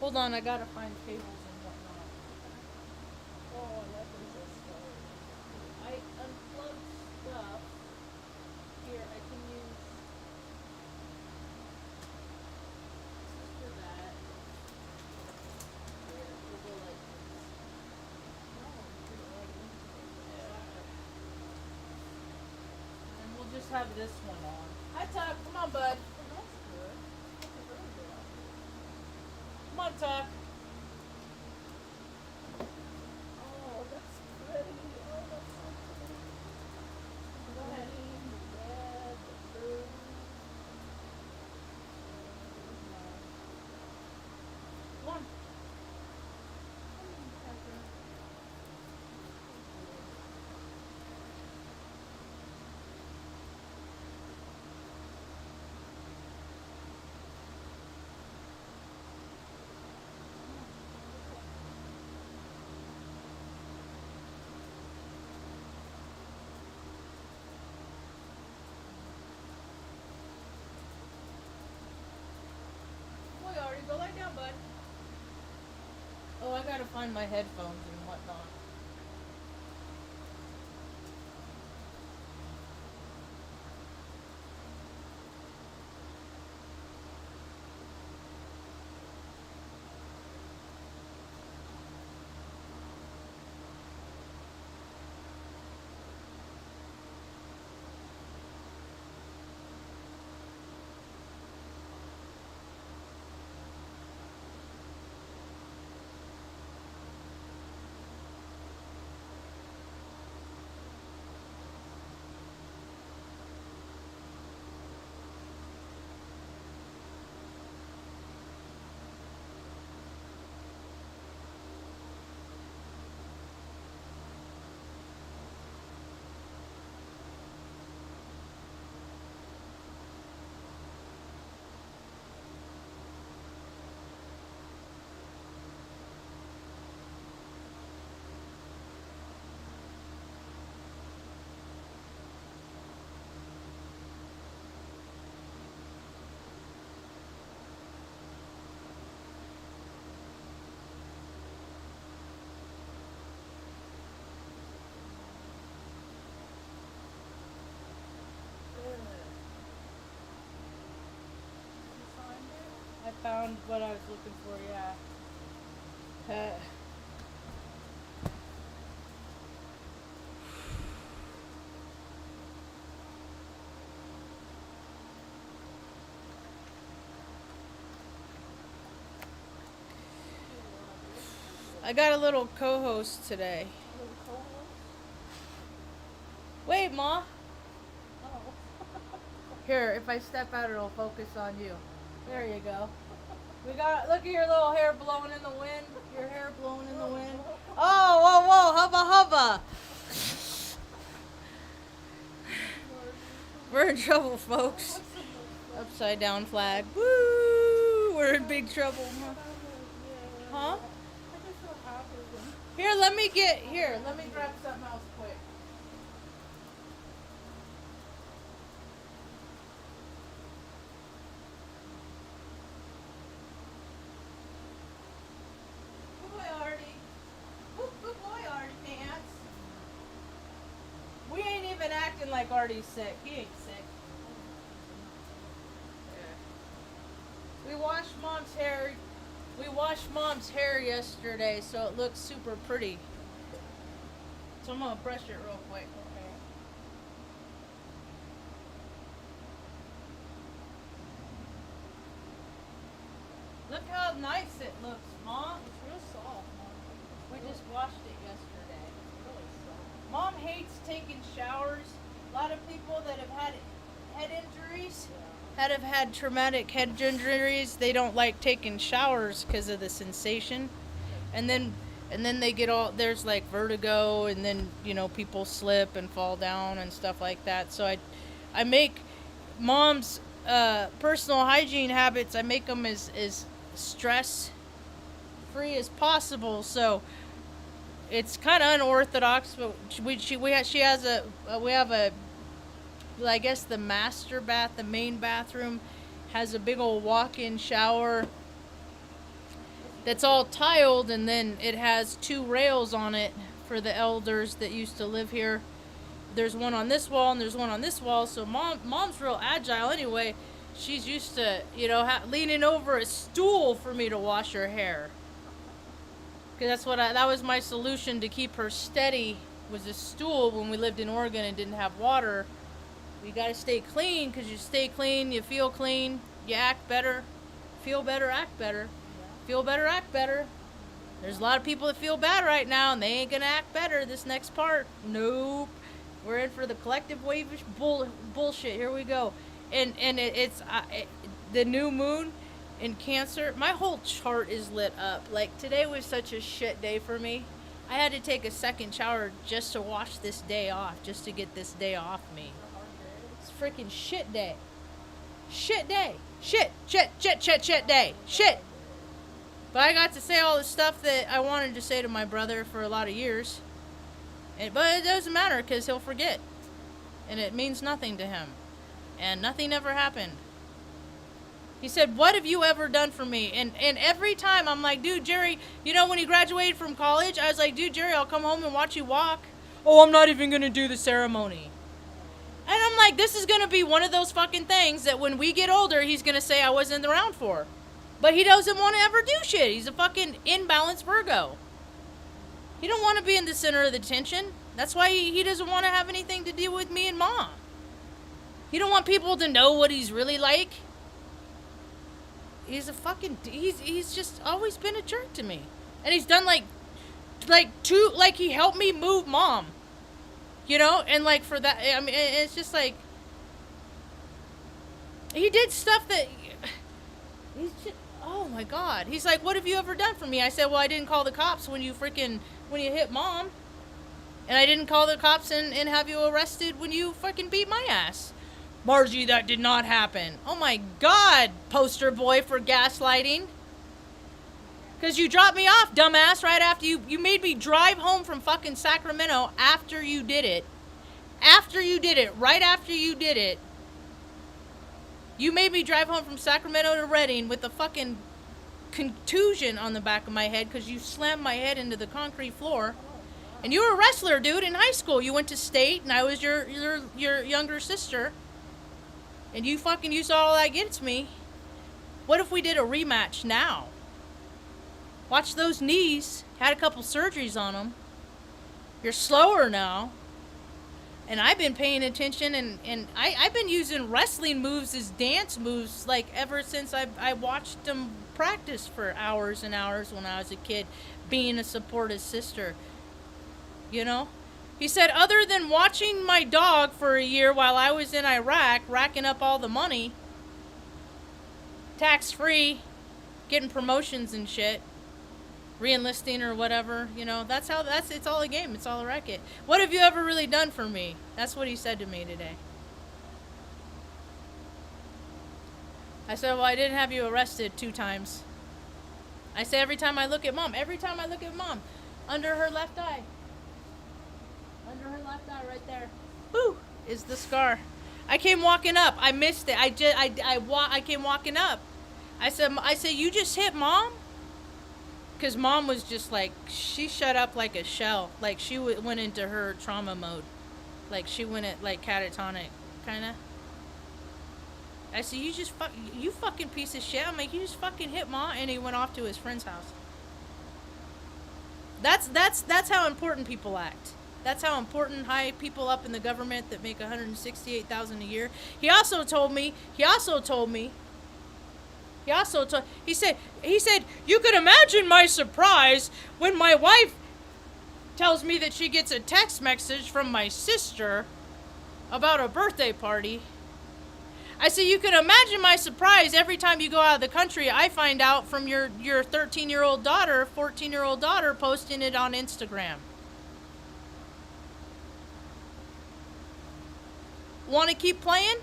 Hold on, I gotta find cables and whatnot. Oh, that is a story. I unplugged stuff. Here, I can use this for that. Here, we'll go like this. No, you put it right into it. And we'll just have this one on. Hi, Tuck. Come on, bud. Oh, that's good. That's a really good idea. Come on, Tuck. Oh, that's pretty. Oh, that's so pretty. The Go ahead. green, the red, the blue. Come on. Boy, already go lie down, bud. Oh, I gotta find my headphones and whatnot. I found what I was looking for, yeah. I got a little co-host today. Little co-host? Wait, Ma. Oh. Here, if I step out, it'll focus on you. There you go. We got, look at your little hair blowing in the wind. Your hair blowing in the wind. Oh, whoa, whoa, hubba, hubba. We're in trouble, folks. Upside down flag. Woo! We're in big trouble. Huh? I just so happy when Here, let me grab something else quick. Good boy, Artie. Good boy, Artie Pants. We ain't even acting like Artie's sick. He ain't sick. We washed Mom's hair. We washed Mom's hair yesterday, so it looks super pretty. So I'm gonna brush it real quick. okay. Look how nice it looks, Mom. It's real soft, Mom. We just washed it yesterday. It's really soft. Mom hates taking showers. A lot of people that have had head injuries, that have had traumatic head injuries, they don't like taking showers because of the sensation. And then they get all, there's like vertigo, and then people slip and fall down and stuff like that. So I make Mom's personal hygiene habits. I make them as stress free as possible. So it's kind of unorthodox, but she has we have a, I guess the master bath, the main bathroom, has a big old walk-in shower. that's all tiled, and then it has 2 rails on it for the elders that used to live here. There's one on this wall and there's one on this wall. So mom's real agile anyway. She's used to, leaning over a stool for me to wash her hair. Because that was my solution to keep her steady, was a stool when we lived in Oregon and didn't have water. You got to stay clean, because you stay clean, you feel clean, you act better. Feel better, act better. Feel better, act better. There's a lot of people that feel bad right now, and they ain't going to act better this next part. Nope. We're in for the collective wave-ish bullshit. Here we go. And it's the new moon in Cancer. My whole chart is lit up. Like, today was such a shit day for me. I had to take a second shower just to wash this day off, just to get this day off me. It's freaking shit day. Shit day. Shit day. Shit. But I got to say all the stuff that I wanted to say to my brother for a lot of years. But it doesn't matter, because he'll forget. And it means nothing to him. And nothing ever happened. He said, what have you ever done for me? And every time I'm like, dude, Jerry, when he graduated from college, I was like, dude, Jerry, I'll come home and watch you walk. Oh, I'm not even going to do the ceremony. And I'm like, this is going to be one of those fucking things that when we get older, he's going to say I wasn't around for. But he doesn't want to ever do shit. He's a fucking imbalanced Virgo. He don't want to be in the center of the attention. That's why he doesn't want to have anything to do with me and Mom. He don't want people to know what he's really like. He's a fucking... He's just always been a jerk to me. And he's done he helped me move Mom. And like for that... I mean, it's just like... He did stuff that... He's just... Oh my God. He's like, what have you ever done for me? I said, well, I didn't call the cops when you hit Mom. And I didn't call the cops and have you arrested when you fucking beat my ass. Margie, that did not happen. Oh my God, poster boy for gaslighting. Because you dropped me off, dumbass, right after you made me drive home from fucking Sacramento after you did it. Right after you did it. You made me drive home from Sacramento to Redding with a fucking contusion on the back of my head because you slammed my head into the concrete floor. And you were a wrestler, dude, in high school. You went to state, and I was your younger sister. And you fucking used all that against me. What if we did a rematch now? Watch those knees. Had a couple surgeries on them. You're slower now. And I've been paying attention, and I've been using wrestling moves as dance moves, like, ever since I watched them practice for hours and hours when I was a kid, being a supportive sister. He said, other than watching my dog for a year while I was in Iraq, racking up all the money, tax-free, getting promotions and shit, re-enlisting or whatever, it's all a game, it's all a racket. What have you ever really done for me? That's what he said to me today. I said, well, I didn't have you arrested 2 times. I said, every time I look at Mom, under her left eye right there, whoo, is the scar. I came walking up. I missed it. I came walking up. I said, you just hit Mom? Because Mom was just like, she shut up like a shell. Like, she went into her trauma mode. Like, she went at, like, catatonic, kind of. I said, you fucking piece of shit. I'm like, you just fucking hit Mom. And he went off to his friend's house. That's how important people act. That's how important high people up in the government that make $168,000 a year. He said, you could imagine my surprise when my wife tells me that she gets a text message from my sister about a birthday party. I said, you can imagine my surprise every time you go out of the country. I find out from your 13-year-old daughter, 14-year-old daughter posting it on Instagram. Want to keep playing?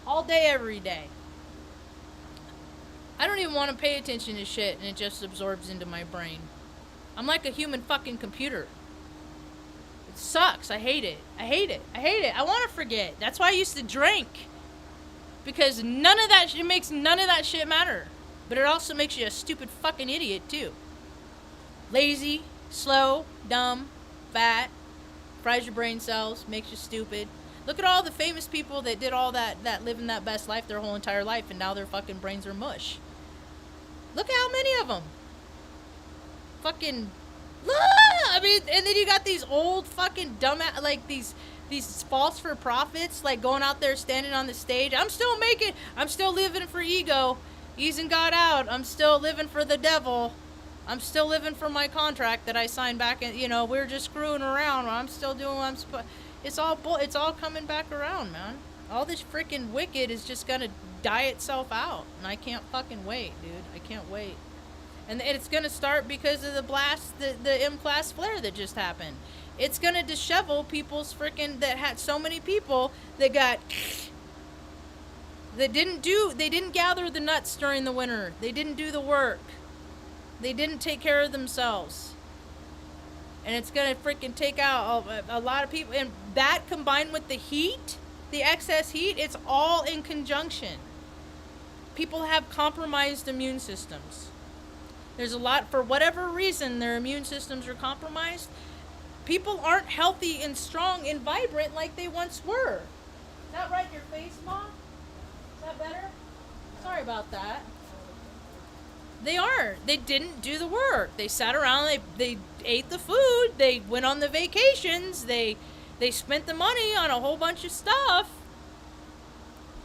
All day, every day. I don't even want to pay attention to shit, and it just absorbs into my brain. I'm like a human fucking computer. It sucks. I hate it. I want to forget. That's why I used to drink. Because it makes none of that shit matter. But it also makes you a stupid fucking idiot, too. Lazy, slow, dumb, fat, fries your brain cells, makes you stupid. Look at all the famous people that did all that living that best life their whole entire life, and now their fucking brains are mush. Look at how many of them. Fucking, I mean, and then you got these old fucking dumb, like these false for profits, like going out there standing on the stage. I'm still living for ego, easing God out. I'm still living for the devil. I'm still living for my contract that I signed back in, we're just screwing around. I'm still doing what I'm supposed. It's all coming back around, man. All this freaking wicked is just gonna die itself out, and I can't fucking wait, dude. I can't wait. And it's gonna start because of the blast, the M-class flare that just happened. It's gonna dishevel people's freaking, that had so many people that got, they didn't gather the nuts during the winter. They didn't do the work. They didn't take care of themselves. And it's going to freaking take out a lot of people. And that combined with the heat, the excess heat, it's all in conjunction. People have compromised immune systems. There's a lot, for whatever reason, their immune systems are compromised. People aren't healthy and strong and vibrant like they once were. Is that right in your face, Mom? Is that better? Sorry about that. They aren't. They didn't do the work. They sat around, they ate the food, they went on the vacations, they spent the money on a whole bunch of stuff.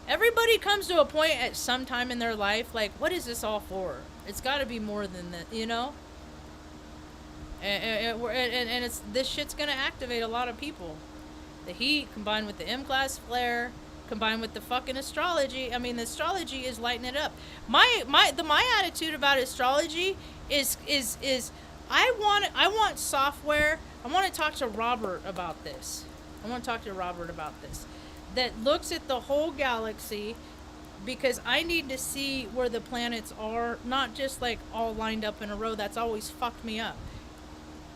Everybody comes to a point at some time in their life, like, what is this all for? It's got to be more than that, And it's, this shit's going to activate a lot of people. The heat combined with the M-class flare, combined with the fucking astrology. I mean, the astrology is lighting it up. My attitude about astrology is I want software. I want to talk to Robert about this. That looks at the whole galaxy, because I need to see where the planets are, not just like all lined up in a row. That's always fucked me up.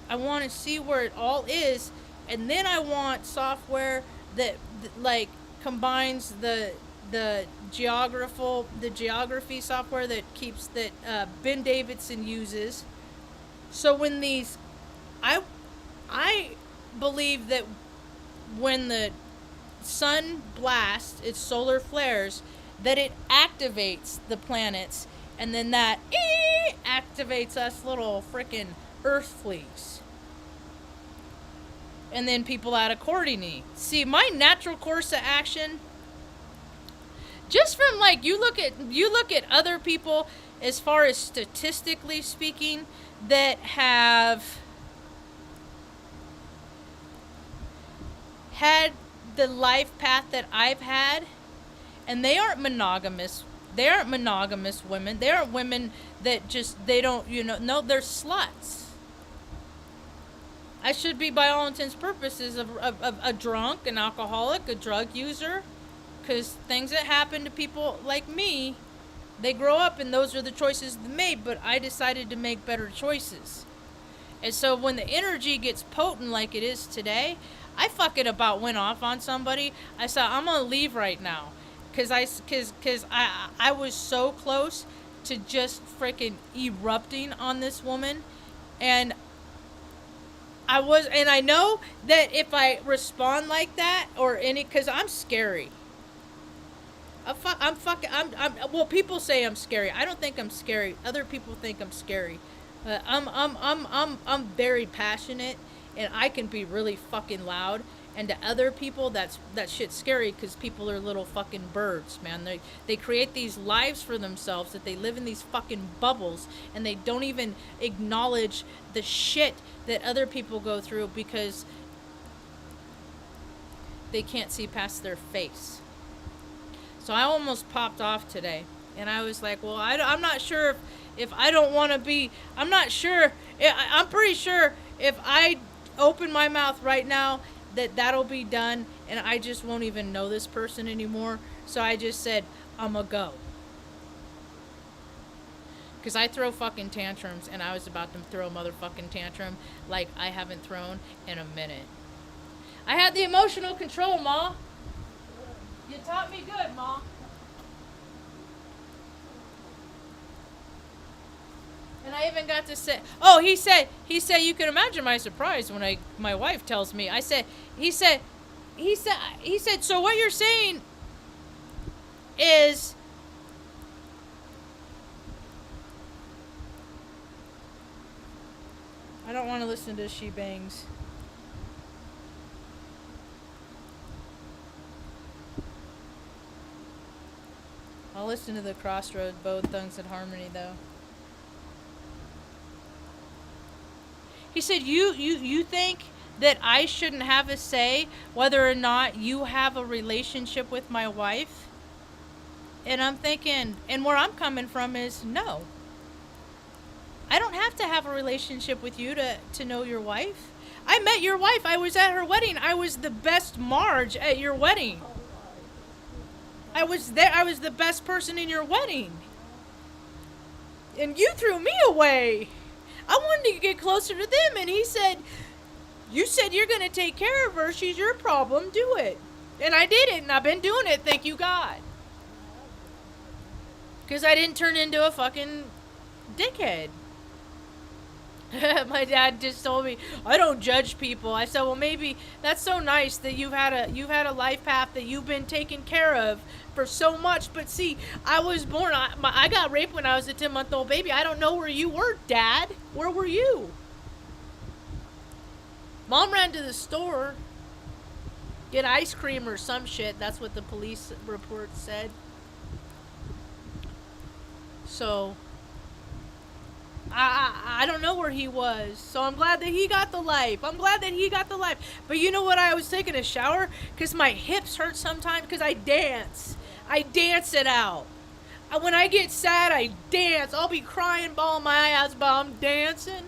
I want to see where it all is, and then I want software that like combines the geography software that Ben Davidson uses. So when I believe that when the sun blasts, its solar flares, that it activates the planets, and then that activates us little frickin' earth fleas. And then people act accordingly. See, my natural course of action, just from like, you look at other people, as far as statistically speaking, that have had the life path that I've had, and they aren't monogamous. They aren't monogamous women. They aren't women that just, they don't, no, they're sluts. I should be, by all intents and purposes, a drunk, an alcoholic, a drug user, because things that happen to people like me, they grow up and those are the choices they made, but I decided to make better choices. And so when the energy gets potent like it is today, I fucking about went off on somebody. I said, I'm going to leave right now. Because I was so close to just freaking erupting on this woman. And I know that if I respond like that, because I'm scary. Well, people say I'm scary. I don't think I'm scary. Other people think I'm scary. I'm very passionate, and I can be really fucking loud. And to other people, that shit's scary, because people are little fucking birds, man. They create these lives for themselves, that they live in these fucking bubbles, and they don't even acknowledge the shit that other people go through, because they can't see past their face. So I almost popped off today, and I was like, well, I'm not sure if I don't want to be, I'm not sure, I'm pretty sure if I open my mouth right now, that'll be done, and I just won't even know this person anymore. So I just said, I'ma go. Because I throw fucking tantrums, and I was about to throw a motherfucking tantrum like I haven't thrown in a minute. I had the emotional control, Ma. You taught me good, Ma. even got to say, oh, he said, you can imagine my surprise when my wife tells me. He said, so what you're saying is, I don't want to listen to she bangs. I'll listen to the Crossroad, both tongues and harmony, though. He said, you think that I shouldn't have a say whether or not you have a relationship with my wife? And I'm thinking, and where I'm coming from is, no. I don't have to have a relationship with you to know your wife. I met your wife. I was at her wedding. I was the best Marge at your wedding. I was there. I was the best person in your wedding. And you threw me away. I wanted to get closer to them. And he said, you said you're going to take care of her. She's your problem. Do it. And I did it. And I've been doing it. Thank you, God. Because I didn't turn into a fucking dickhead. My dad just told me, I don't judge people. I said, well, maybe that's so nice that you've had a life path that you've been taken care of for so much. But see, I was born, I got raped when I was a 10-month-old baby. I don't know where you were, Dad. Where were you? Mom ran to the store, get ice cream or some shit. That's what the police report said. So I don't know where he was. So I'm glad that he got the life. But you know what? I was taking a shower because my hips hurt sometimes because I dance. I dance it out. When I get sad, I dance. I'll be crying, bawling my eye out, but I'm dancing.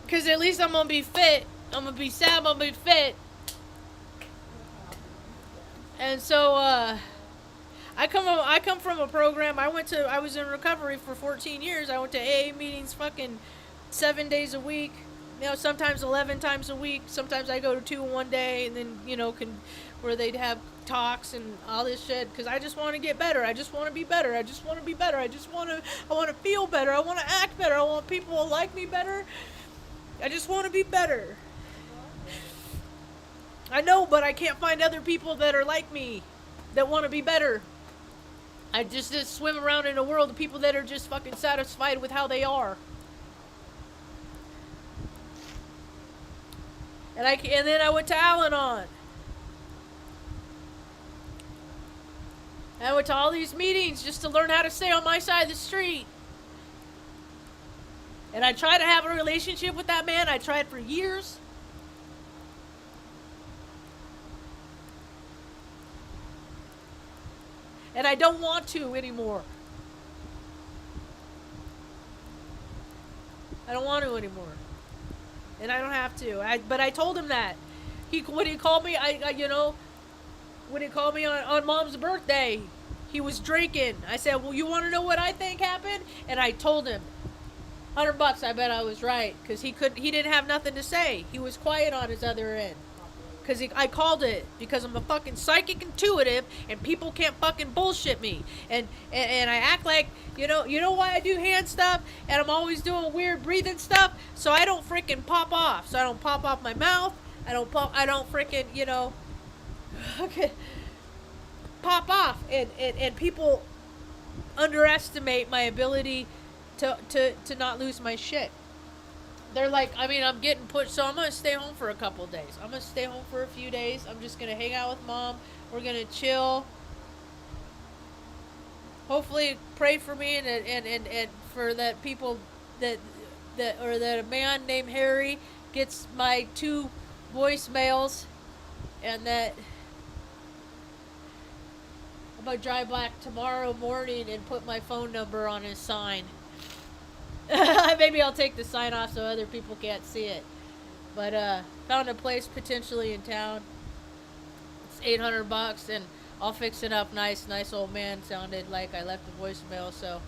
Because at least I'm going to be fit. I'm going to be sad, I'm going to be fit. And so, I come from a program. I was in recovery for 14 years. I went to AA meetings fucking 7 days a week. You know, sometimes 11 times a week. Sometimes I go to 2 in one day, and then, you know, where they'd have talks and all this shit. Because I just want to get better. I just want to be better. I want to feel better. I want to act better. I want people to like me better. I just want to be better. I know, but I can't find other people that are like me that want to be better. I just swim around in a world of people that are just fucking satisfied with how they are. And then I went to Al-Anon. I went to all these meetings just to learn how to stay on my side of the street. And I tried to have a relationship with that man. I tried for years. And I don't want to anymore. I don't want to anymore. And I don't have to. But I told him that. When he called me, when he called me on Mom's birthday, he was drinking. I said, well, you want to know what I think happened? And I told him. $100, I bet I was right. Because he didn't have nothing to say. He was quiet on his other end. Because I called it. Because I'm a fucking psychic intuitive. And people can't fucking bullshit me. And I act like, you know why I do hand stuff? And I'm always doing weird breathing stuff? So I don't freaking pop off. So I don't pop off my mouth. I don't freaking, okay, pop off. And people underestimate my ability to not lose my shit. They're like, I'm getting pushed, so I'm going to stay home for a couple days. I'm going to stay home for a few days. I'm just going to hang out with Mom. We're going to chill. Hopefully pray for me and for that people that a man named Harry gets my 2 voicemails, and that I'm going to drive back tomorrow morning and put my phone number on his sign. Maybe I'll take the sign off so other people can't see it. But found a place potentially in town. It's $800 and I'll fix it up nice. Nice old man sounded like I left a voicemail. So,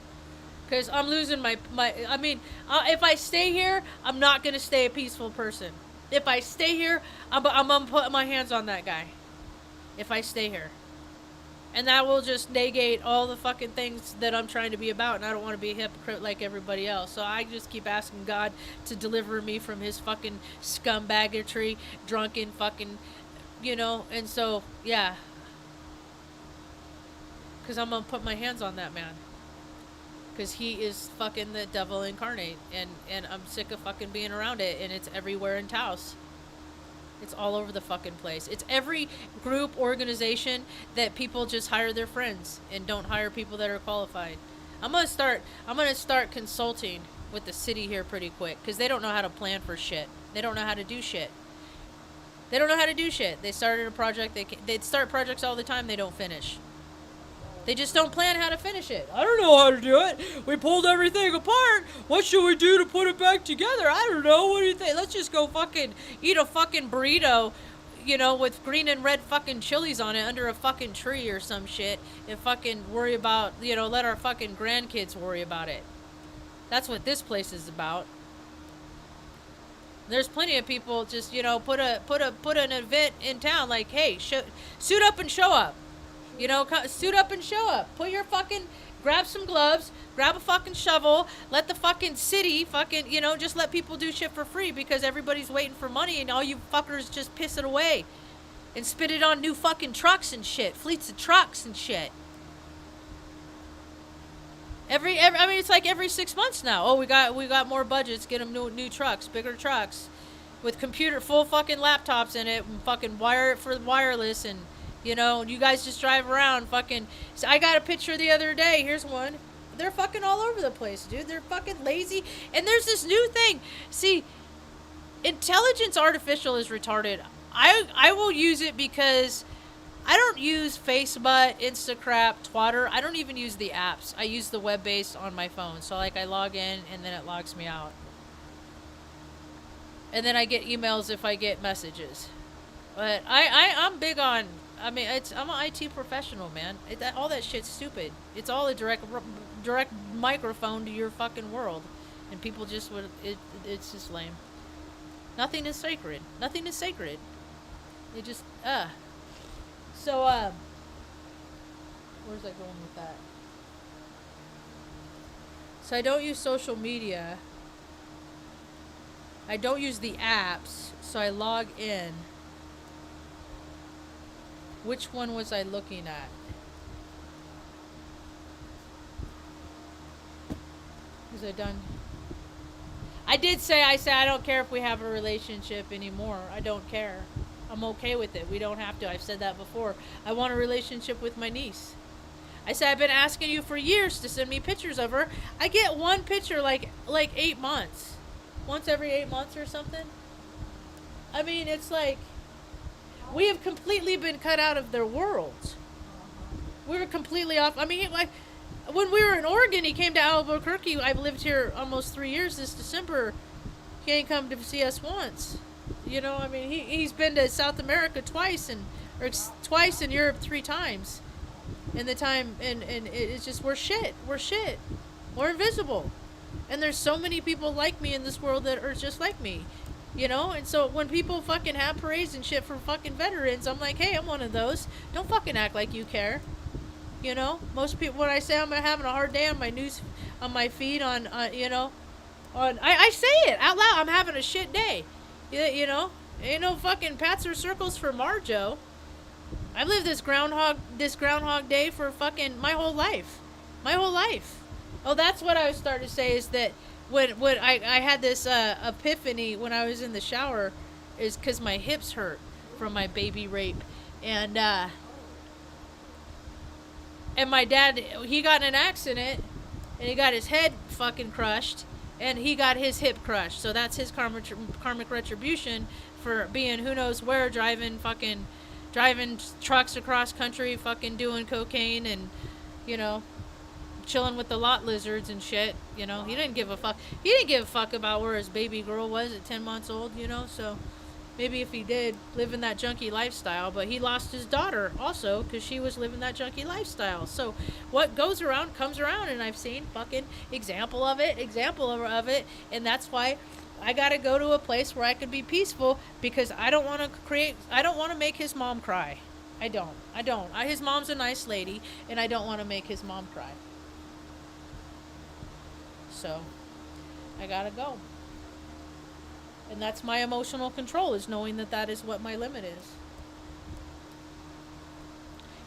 because I'm losing my if I stay here, I'm not gonna stay a peaceful person. If I stay here, I'm gonna put my hands on that guy. If I stay here. And that will just negate all the fucking things that I'm trying to be about, and I don't want to be a hypocrite like everybody else. So I just keep asking God to deliver me from his fucking scumbaggery, drunken fucking, and so, yeah. Because I'm going to put my hands on that man. Because he is fucking the devil incarnate, and I'm sick of fucking being around it, and it's everywhere in Taos. It's all over the fucking place. It's every group, organization that people just hire their friends and don't hire people that are qualified. I'm gonna start consulting with the city here pretty quick, because they don't know how to plan for shit. They don't know how to do shit. They started a project. They start projects all the time. They don't finish. They just don't plan how to finish it. I don't know how to do it. We pulled everything apart. What should we do to put it back together? I don't know. What do you think? Let's just go fucking eat a fucking burrito, with green and red fucking chilies on it under a fucking tree or some shit, and fucking worry about, let our fucking grandkids worry about it. That's what this place is about. There's plenty of people just, put an event in town like, hey, suit up and show up. Suit up and show up. Grab some gloves, grab a fucking shovel, let the fucking city fucking, just let people do shit for free, because everybody's waiting for money, and all you fuckers just piss it away and spit it on new fucking trucks and shit, fleets of trucks and shit. It's like every 6 months now. Oh, we got more budgets. Get them new trucks, bigger trucks, with full fucking laptops in it, and fucking wire it for wireless, and you guys just drive around fucking. So I got a picture the other day. Here's one. They're fucking all over the place, dude. They're fucking lazy. And there's this new thing. See, intelligence artificial is retarded. I will use it because I don't use Facebook, Instacrap, Twitter. I don't even use the apps. I use the web-based on my phone. So, I log in, and then it logs me out. And then I get emails if I get messages. But I'm big on... I'm an IT professional, man. All that shit's stupid. It's all a direct microphone to your fucking world. And people just would... It's just lame. Nothing is sacred. It just... So, where's I going with that? So I don't use social media. I don't use the apps, so I log in. Which one was I looking at? Was I done? I say I don't care if we have a relationship anymore. I don't care. I'm okay with it. We don't have to. I've said that before. I want a relationship with my niece. I said I've been asking you for years to send me pictures of her. I get one picture like 8 months. Once every 8 months or something. I mean, it's like we have completely been cut out of their worlds. We were completely off. I mean, like when we were in Oregon, he came to Albuquerque. I've lived here almost 3 years this December. He ain't come to see us once. I mean, he's been to South America twice and Europe 3 times. And it's just, we're shit. We're invisible. And there's so many people like me in this world that are just like me. And so when people fucking have parades and shit for fucking veterans, I'm like, hey, I'm one of those. Don't fucking act like you care. Most people, when I say I'm having a hard day on my news, on my feed, I say it out loud. I'm having a shit day. Ain't no fucking pats or circles for Marge. I've lived this groundhog day for fucking my whole life. Oh, that's what I was starting to say, is that when I had this epiphany when I was in the shower, is because my hips hurt from my baby rape, and my dad, he got in an accident, and he got his head fucking crushed, and he got his hip crushed. So that's his karmic retribution for being who knows where, driving trucks across country, fucking doing cocaine, and chilling with the lot lizards and shit. He didn't give a fuck. He didn't give a fuck about where his baby girl was at 10 months old. So maybe if he did, living that junkie lifestyle. But he lost his daughter also because she was living that junkie lifestyle. So what goes around comes around, and I've seen fucking example of it, and that's why I gotta go to a place where I can be peaceful, because I don't want to make his mom cry. I don't. His mom's a nice lady, and I don't want to make his mom cry. So, I gotta go. And that's my emotional control, is knowing that that is what my limit is.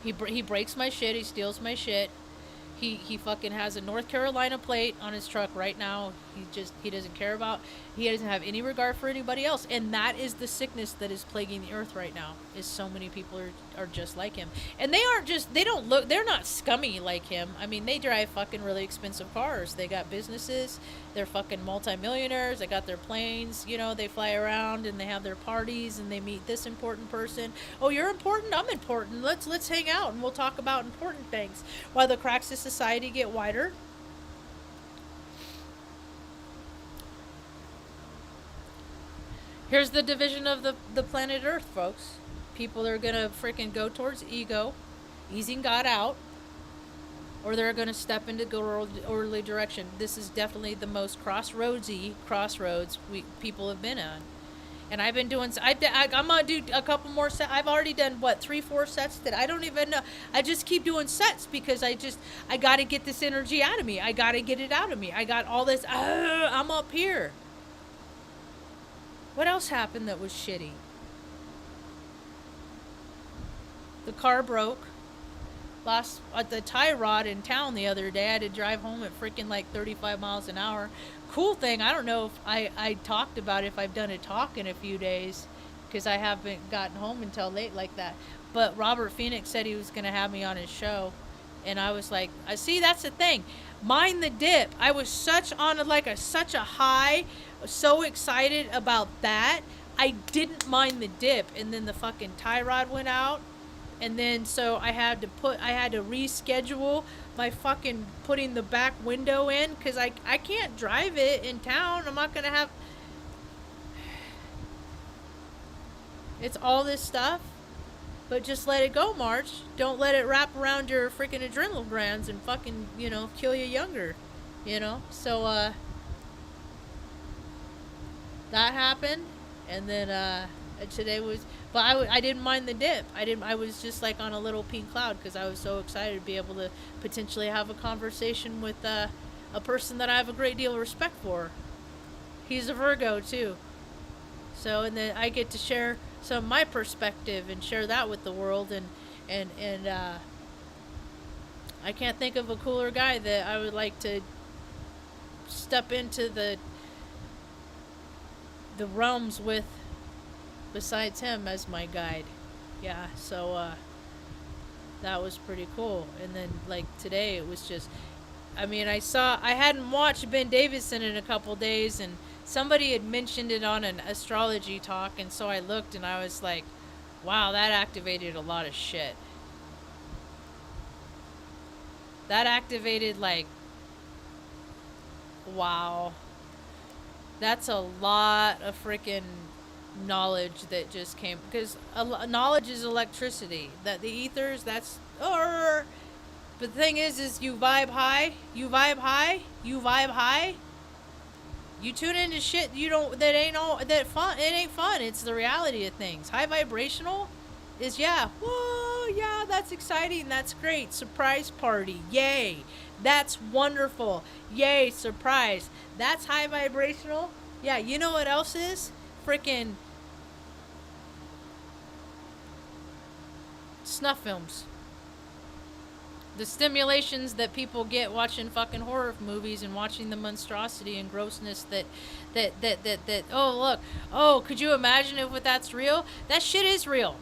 He breaks my shit. He steals my shit. He fucking has a North Carolina plate on his truck right now. He doesn't care about, he doesn't have any regard for anybody else. And that is the sickness that is plaguing the earth right now, is so many people are just like him. And they're not scummy like him. I mean, they drive fucking really expensive cars. They got businesses. They're fucking multimillionaires. They got their planes, they fly around and they have their parties and they meet this important person. Oh, you're important? I'm important. Let's hang out and we'll talk about important things. While the cracks of society get wider. Here's the division of the planet Earth, folks. People are gonna freaking go towards ego, easing God out, or they're gonna step into orderly direction. This is definitely the most crossroads people have been on. And I've been doing, I'm gonna do a couple more sets. I've already done, 3-4 sets that I don't even know. I just keep doing sets because I gotta get this energy out of me. I gotta get it out of me. I got all this, I'm up here. What else happened that was shitty? The car broke. Lost the tie rod in town the other day. I had to drive home at freaking like 35 miles an hour. Cool thing, I don't know if I talked about if I've done a talk in a few days, because I haven't gotten home until late like that. But Robert Phoenix said he was going to have me on his show. And I was like, I see, that's the thing. Mind the dip. I was such a high, so excited about that. I didn't mind the dip. And then the fucking tie rod went out. And then so I had to reschedule my fucking putting the back window in, because I can't drive it in town. I'm not going to have, it's all this stuff. But just let it go, Marge. Don't let it wrap around your freaking adrenal glands and fucking, kill you younger. So, that happened. And then, today was, but I didn't mind the dip. I was just like on a little pink cloud because I was so excited to be able to potentially have a conversation with, a person that I have a great deal of respect for. He's a Virgo, too. So, and then I get to share some of my perspective and share that with the world, and I can't think of a cooler guy that I would like to step into the realms with besides him as my guide. Yeah, so that was pretty cool. And then like today it was just, I hadn't watched Ben Davison in a couple days, and somebody had mentioned it on an astrology talk, and so I looked and I was like, wow, that activated a lot of shit. That activated wow. That's a lot of freaking knowledge that just came, because knowledge is electricity. That the ethers, that's, but the thing is you vibe high, you tune into shit that ain't fun. It ain't fun. It's the reality of things. High vibrational is, whoa, yeah, that's exciting. That's great. Surprise party. Yay. That's wonderful. Yay, surprise. That's high vibrational. Yeah, you know what else is? Freaking snuff films. The stimulations that people get watching fucking horror movies and watching the monstrosity and grossness that oh, look. Oh, could you imagine if that's real? That shit is real.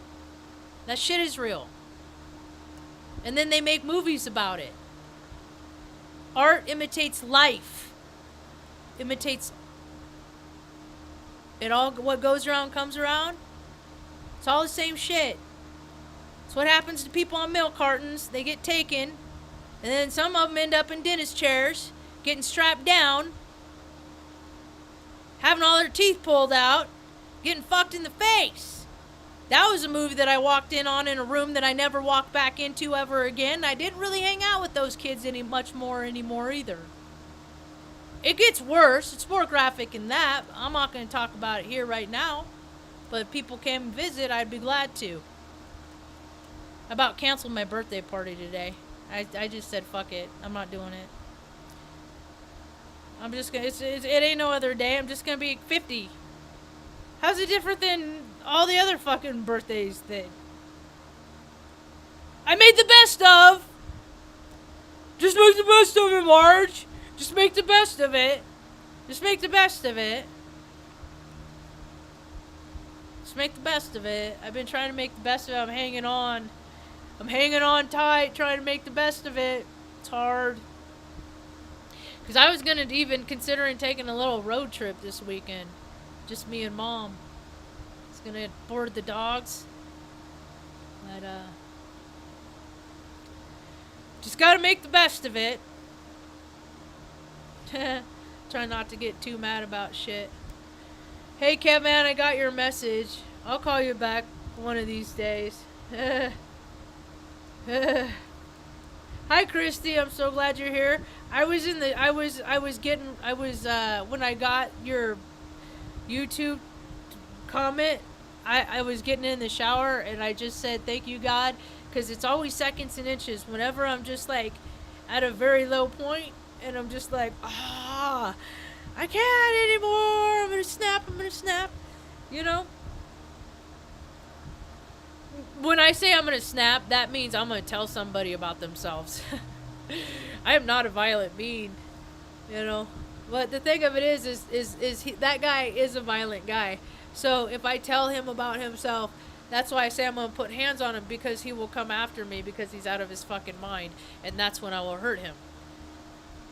That shit is real. And then they make movies about it. Art imitates life. Imitates it all. What goes around comes around. It's all the same shit. It's what happens to people on milk cartons. They get taken, and then some of them end up in dentist chairs, getting strapped down, having all their teeth pulled out, getting fucked in the face. That was a movie that I walked in on in a room that I never walked back into ever again. I didn't really hang out with those kids much more anymore either. It gets worse. It's more graphic than that. I'm not going to talk about it here right now. But if people came and visit, I'd be glad to. I about canceled my birthday party today. I just said fuck it. I'm not doing it. I'm just gonna. It ain't no other day. I'm just gonna be 50. How's it different than all the other fucking birthdays that I made the best of? Just make the best of it, Marge. Just make the best of it. Just make the best of it. Just make the best of it. I've been trying to make the best of it. I'm hanging on. I'm hanging on tight, trying to make the best of it. It's hard. Because I was going to even considering taking a little road trip this weekend. Just me and Mom. I was going to board the dogs. But, just got to make the best of it. Try not to get too mad about shit. Hey, Kevin, I got your message. I'll call you back one of these days. Hi, Christy. I'm so glad you're here. When I got your YouTube comment, I was getting in the shower and I just said, thank you, God, because it's always seconds and inches. Whenever I'm just like at a very low point and I'm just like, I can't anymore. I'm going to snap. You know? When I say I'm going to snap, that means I'm going to tell somebody about themselves. I am not a violent being, you know. But the thing of it is that guy is a violent guy. So if I tell him about himself, that's why I say I'm going to put hands on him, because he will come after me because he's out of his fucking mind. And that's when I will hurt him.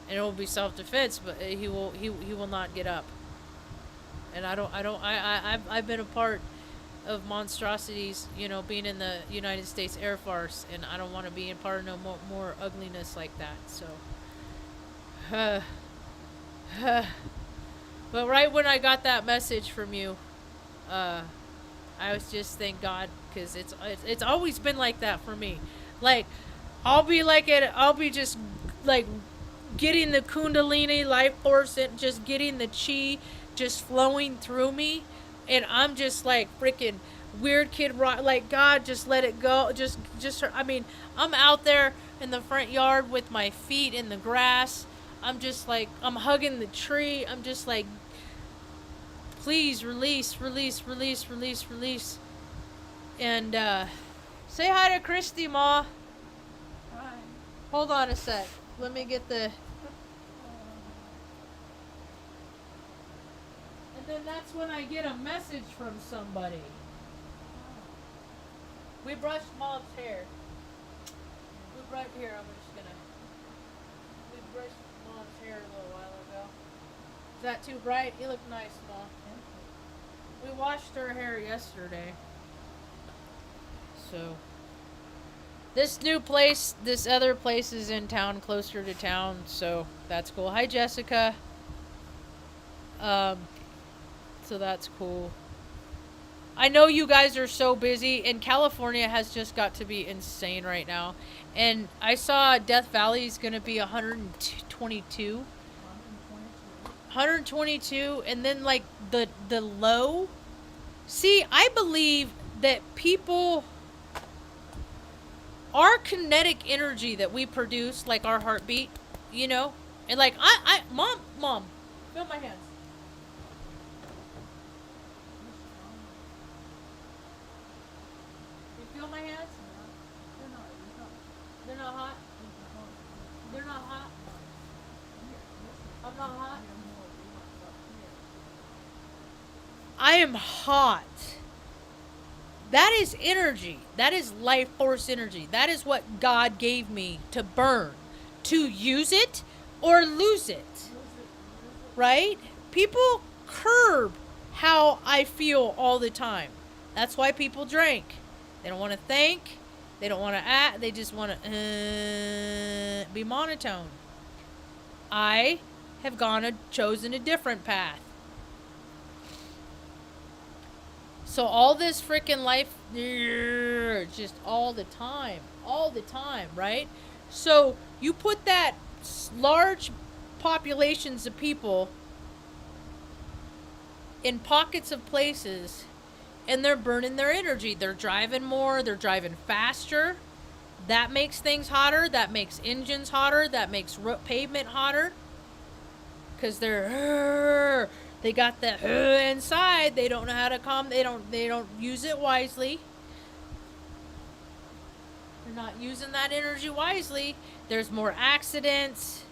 And it will be self-defense, but he will not get up. And I've been a part of monstrosities, you know, being in the United States Air Force, and I don't want to be in part of no more ugliness like that. So, but right when I got that message from you, I was just thank God, because it's always been like that for me. Like, I'll be just like getting the Kundalini life force and just getting the chi just flowing through me. And I'm just like freaking weird kid rock. Like, God, just let it go. I mean, I'm out there in the front yard with my feet in the grass. I'm just like, I'm hugging the tree. I'm just like, please release. And say hi to Christy, Ma. Hi. Hold on a sec. Let me get the... And then that's when I get a message from somebody. We brushed Mom's hair. We brushed here. We brushed Mom's hair a little while ago. Is that too bright? You look nice, Mom. We washed her hair yesterday. So this other place is in town, closer to town. So that's cool. Hi, Jessica. So that's cool. I know you guys are so busy, and California has just got to be insane right now. And I saw Death Valley is going to be 122. 122, and then like the low. See, I believe that people, our kinetic energy that we produce, like our heartbeat, you know, and like Mom, feel my hands. Feel my hands? They're not hot? They're not hot? I'm not hot? I am hot. That is energy. That is life force energy. That is what God gave me to burn. To use it or lose it. Right? People curb how I feel all the time. That's why people drink. They don't want to think. They don't want to act. They just want to be monotone. I have chosen a different path. So all this freaking life, just all the time, right? So you put that large populations of people in pockets of places, and they're burning their energy. They're driving more, they're driving faster. That makes things hotter, that makes engines hotter, that makes pavement hotter. Because they got the inside. They don't know how to calm. They don't use it wisely. They're not using that energy wisely. There's more accidents.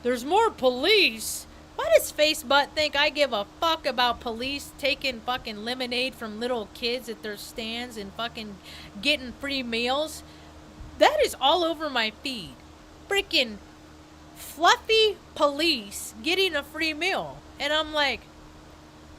There's more police. Why does Face Butt think I give a fuck about police taking fucking lemonade from little kids at their stands and fucking getting free meals? That is all over my feed. Freaking fluffy police getting a free meal. And I'm like,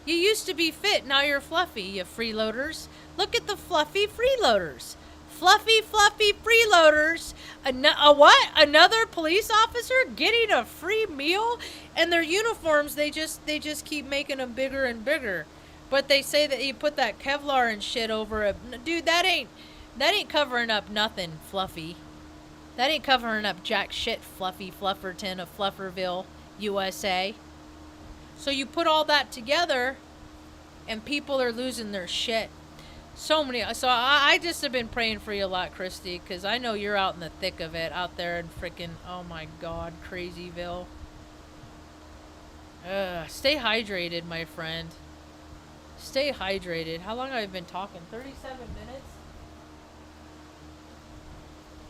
you used to be fit, now you're fluffy, you freeloaders. Look at the fluffy freeloaders. Fluffy freeloaders. What? Another police officer getting a free meal? And their uniforms, they just keep making them bigger and bigger. But they say that you put that Kevlar and shit over it. Dude, that ain't covering up nothing, Fluffy. That ain't covering up jack shit, Fluffy Flufferton of Flufferville, USA. So you put all that together, and people are losing their shit. So I just have been praying for you a lot, Christy, because I know you're out in the thick of it, out there in freaking, oh my God, Crazyville. Stay hydrated, my friend. Stay hydrated. How long have I been talking? 37 minutes?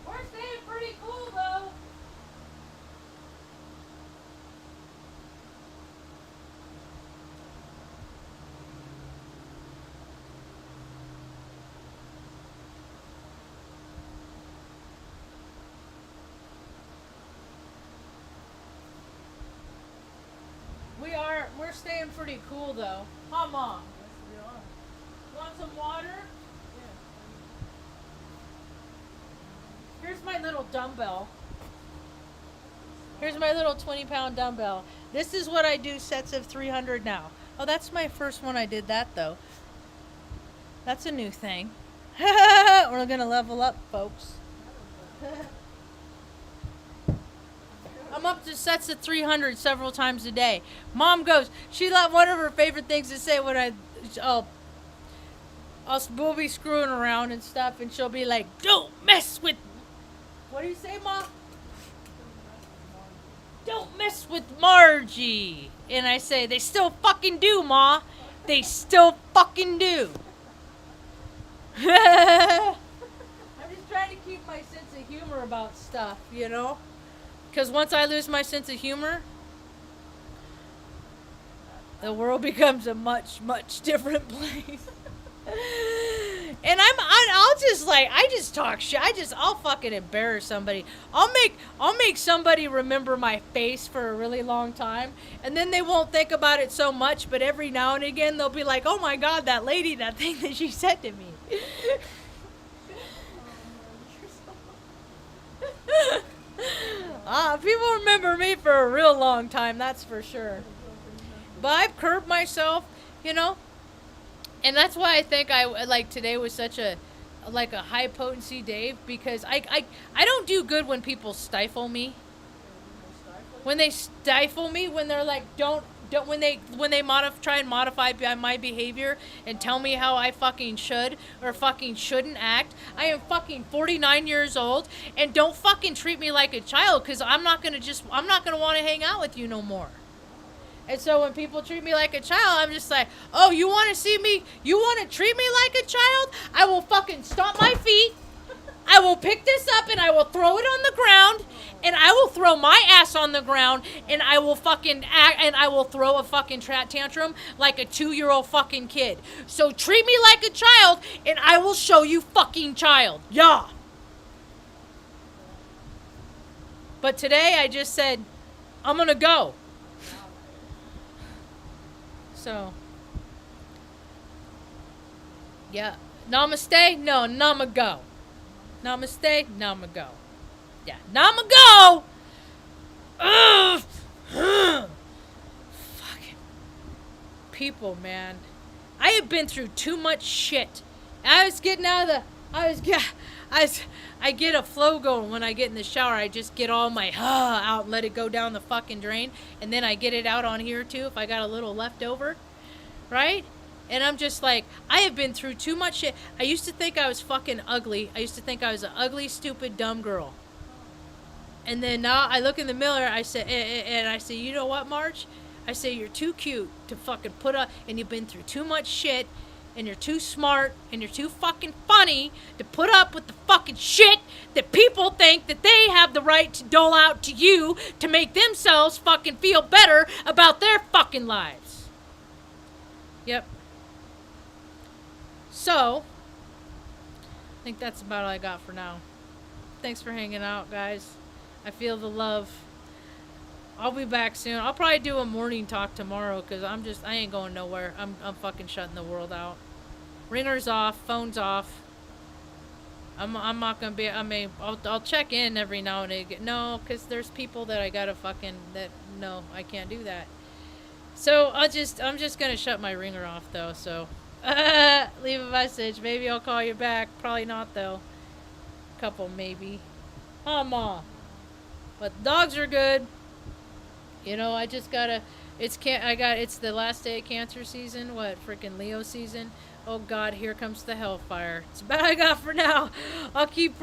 We're staying pretty cool, though. We're staying pretty cool, though. Huh, Mom? Yes, we are. Want some water? Here's my little dumbbell. Here's my little 20-pound dumbbell. This is what I do sets of 300 now. Oh, that's my first one I did that, though. That's a new thing. We're going to level up, folks. I'm up to sets of 300 several times a day. Mom goes, one of her favorite things to say when we'll be screwing around and stuff, and she'll be like, don't mess with, what do you say, Mom? Don't mess with Margie. And I say, they still fucking do, Ma. They still fucking do. I'm just trying to keep my sense of humor about stuff, you know? Because once I lose my sense of humor, the world becomes a much, much different place. And I'll just I just talk shit. I'll fucking embarrass somebody. I'll make somebody remember my face for a really long time, and then they won't think about it so much, but every now and again they'll be like, oh my God, that lady, that thing that she said to me. People remember me for a real long time, that's for sure. But I've curbed myself, you know. And that's why I think today was such a high potency day, because I don't do good when people stifle me. When they stifle me, when they're like, when they try and modify my behavior and tell me how I fucking should or fucking shouldn't act. I am fucking 49 years old, and don't fucking treat me like a child, because I'm not gonna want to hang out with you no more. And so when people treat me like a child, I'm just like, oh, you want to see me? You want to treat me like a child? I will fucking stomp my feet. I will pick this up and I will throw it on the ground. And I will throw my ass on the ground. And I will fucking act, and I will throw a fucking tantrum like a 2-year-old fucking kid. So treat me like a child, and I will show you fucking child. Yeah. But today I just said, I'm going to go. So, yeah. Namaste? No, Namago. Namaste? Namago. Yeah, Namago! Ugh! Fucking people, man. I have been through too much shit. I get a flow going when I get in the shower. I just get all my out and let it go down the fucking drain. And then I get it out on here too if I got a little left over. Right? And I'm just like, I have been through too much shit. I used to think I was fucking ugly. I used to think I was an ugly, stupid, dumb girl. And then now I look in the mirror, I say, and I say, you know what, Marge? I say, you're too cute to fucking put up, and you've been through too much shit, and you're too smart, and you're too fucking funny to put up with the fucking shit that people think that they have the right to dole out to you to make themselves fucking feel better about their fucking lives. Yep. So, I think that's about all I got for now. Thanks for hanging out, guys. I feel the love. I'll be back soon. I'll probably do a morning talk tomorrow because I ain't going nowhere. I'm fucking shutting the world out. Ringer's off, phone's off. I'm not gonna be. I mean, I'll check in every now and again. No, because there's people that I gotta fucking no, I can't do that. So I'm just gonna shut my ringer off though. So leave a message. Maybe I'll call you back. Probably not though. Couple maybe. Ma. But dogs are good. You know, I just gotta. It's the last day of Cancer season. What freaking Leo season? Oh God, here comes the hellfire. It's about all I got for now. I'll keep.